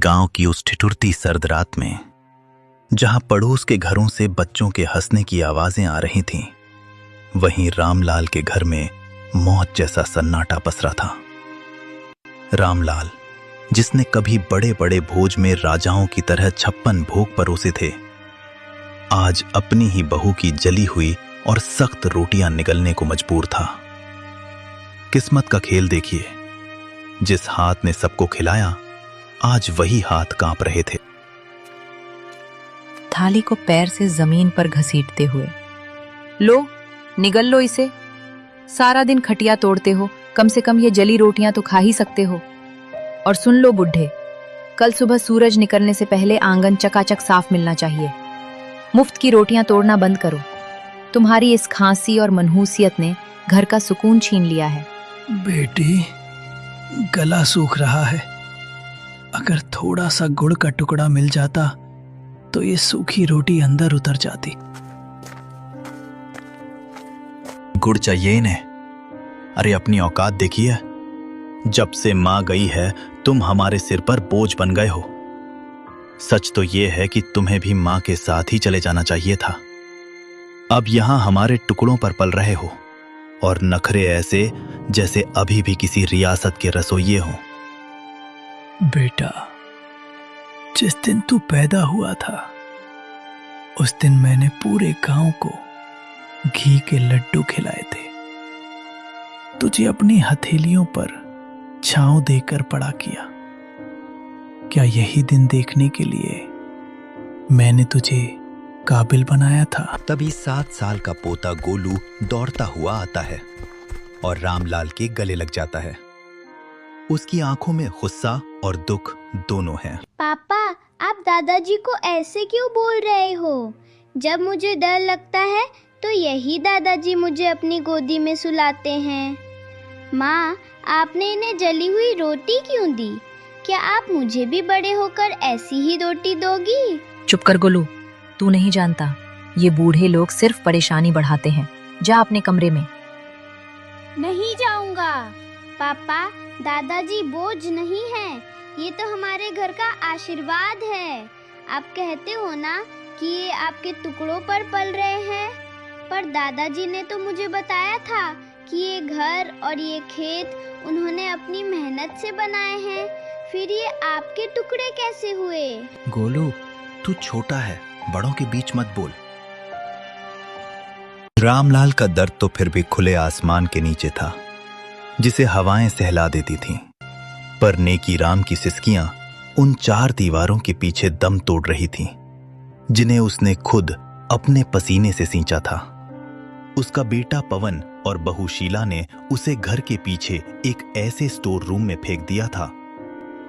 गांव की उस ठिठुरती सर्द रात में, जहां पड़ोस के घरों से बच्चों के हंसने की आवाजें आ रही थीं, वहीं रामलाल के घर में मौत जैसा सन्नाटा पसरा था। रामलाल, जिसने कभी बड़े बड़े भोज में राजाओं की तरह 56 भोग परोसे थे, आज अपनी ही बहू की जली हुई और सख्त रोटियां निगलने को मजबूर था। किस्मत का खेल देखिए, जिस हाथ ने सबको खिलाया, आज वही हाथ कांप रहे थे। थाली को पैर से जमीन पर घसीटते हुए, लो निगल लो इसे। सारा दिन खटिया तोड़ते हो, कम से कम ये जली रोटियां तो खा ही सकते हो। और सुन लो बुढ़े, कल सुबह सूरज निकलने से पहले आंगन चकाचक साफ मिलना चाहिए। मुफ्त की रोटियां तोड़ना बंद करो। तुम्हारी इस खांसी और मनहूसियत ने घर का सुकून छीन लिया है। बेटी, गला सूख रहा है। अगर थोड़ा सा गुड़ का टुकड़ा मिल जाता तो ये सूखी रोटी अंदर उतर जाती। गुड़ चाहिए इन्हें? अरे अपनी औकात देखिए। जब से मां गई है, तुम हमारे सिर पर बोझ बन गए हो। सच तो यह है कि तुम्हें भी मां के साथ ही चले जाना चाहिए था। अब यहां हमारे टुकड़ों पर पल रहे हो और नखरे ऐसे जैसे अभी भी किसी रियासत के रसोइये हो। बेटा, जिस दिन तू पैदा हुआ था, उस दिन मैंने पूरे गांव को घी के लड्डू खिलाए थे। तुझे अपनी हथेलियों पर छांव देकर बड़ा किया। क्या यही दिन देखने के लिए मैंने तुझे काबिल बनाया था? तभी 7 साल का पोता गोलू दौड़ता हुआ आता है और रामलाल के गले लग जाता है। उसकी आंखों में गुस्सा और दुख दोनों हैं। पापा, आप दादाजी को ऐसे क्यों बोल रहे हो? जब मुझे डर लगता है तो यही दादाजी मुझे अपनी गोदी में सुलाते हैं। माँ, आपने इन्हें जली हुई रोटी क्यों दी? क्या आप मुझे भी बड़े होकर ऐसी ही रोटी दोगी? चुप कर गोलू, तू नहीं जानता, ये बूढ़े लोग सिर्फ परेशानी बढ़ाते हैं। जा अपने कमरे में। नहीं जाऊंगा। पापा, दादाजी बोझ नहीं है, ये तो हमारे घर का आशीर्वाद है। आप कहते हो ना कि ये आपके टुकड़ों पर पल रहे हैं, पर दादाजी ने तो मुझे बताया था कि ये घर और ये खेत उन्होंने अपनी मेहनत से बनाए हैं। फिर ये आपके टुकड़े कैसे हुए? गोलू, तू छोटा है, बड़ों के बीच मत बोल। रामलाल का दर्द तो फिर भी खुले आसमान के नीचे था, जिसे हवाएं सहला देती थीं। पर नेकी राम की सिसकियां उन 4 दीवारों के पीछे दम तोड़ रही थीं, जिन्हें उसने खुद अपने पसीने से सींचा था। उसका बेटा पवन और बहू शीला ने उसे घर के पीछे एक ऐसे स्टोर रूम में फेंक दिया था,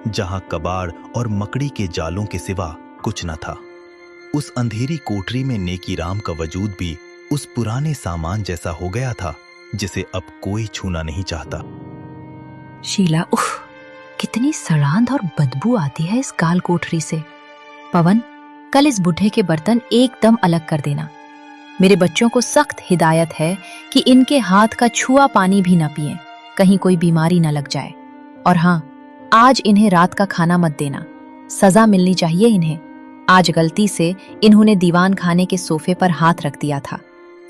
जहां कबाड़ और मकड़ी के जालों के सिवा कुछ न था। उस अंधेरी कोठरी में नेकी राम का वजूद भी उस पुराने सामान जैसा हो गया था, जिसे अब कोई छूना नहीं चाहता। शीला, उफ, कितनी सड़ांध और बदबू आती है इस काल कोठरी से। पवन, कल इस बुढ़े के बर्तन एकदम अलग कर देना। मेरे बच्चों को सख्त हिदायत है कि इनके हाथ का छुआ पानी भी न पिएं, कहीं कोई बीमारी न लग जाए। और हाँ, आज इन्हें रात का खाना मत देना, सजा मिलनी चाहिए इन्हें। आज गलती से इन्होंने दीवान खाने के सोफे पर हाथ रख दिया था,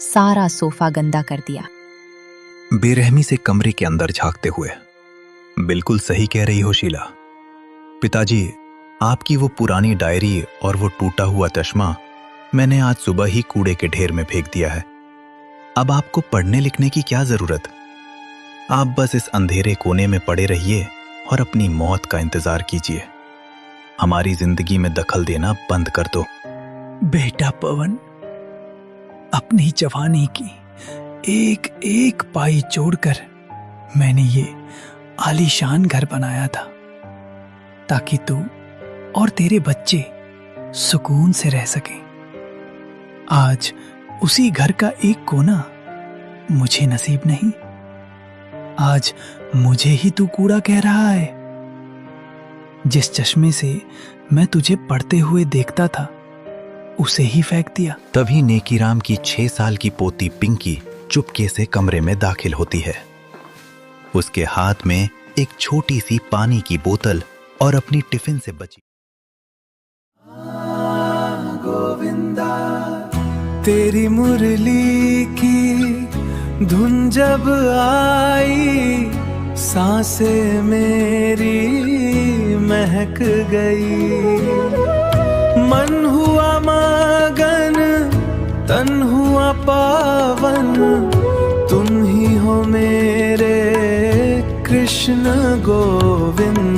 सारा सोफा गंदा कर दिया। बेरहमी से कमरे के अंदर झांकते हुए, बिल्कुल सही कह रही हो शीला। पिताजी, आपकी वो पुरानी डायरी और वो टूटा हुआ चश्मा मैंने आज सुबह ही कूड़े के ढेर में फेंक दिया है। अब आपको पढ़ने लिखने की क्या जरूरत? आप बस इस अंधेरे कोने में पड़े रहिए और अपनी मौत का इंतजार कीजिए। हमारी जिंदगी में दखल देना बंद कर दो। बेटा पवन, अपनी जवानी की एक एक पाई जोड़कर मैंने ये आलीशान घर बनाया था, ताकि तू और तेरे बच्चे सुकून से रह सकें। आज उसी घर का एक कोना मुझे नसीब नहीं। आज मुझे ही तू कूड़ा कह रहा है। जिस चश्मे से मैं तुझे पढ़ते हुए देखता था, उसे ही फेंक दिया। तभी नेकीराम की 6 साल की पोती पिंकी चुपके से कमरे में दाखिल होती है। उसके हाथ में एक छोटी सी पानी की बोतल और अपनी टिफिन से बची गोविंदा। तेरी मुरली की धुन जब आई, सांसें मेरी महक गई। मन हुआ मगन, तन हुआ पावन, तुम ही हो मेरे कृष्ण गोविंद।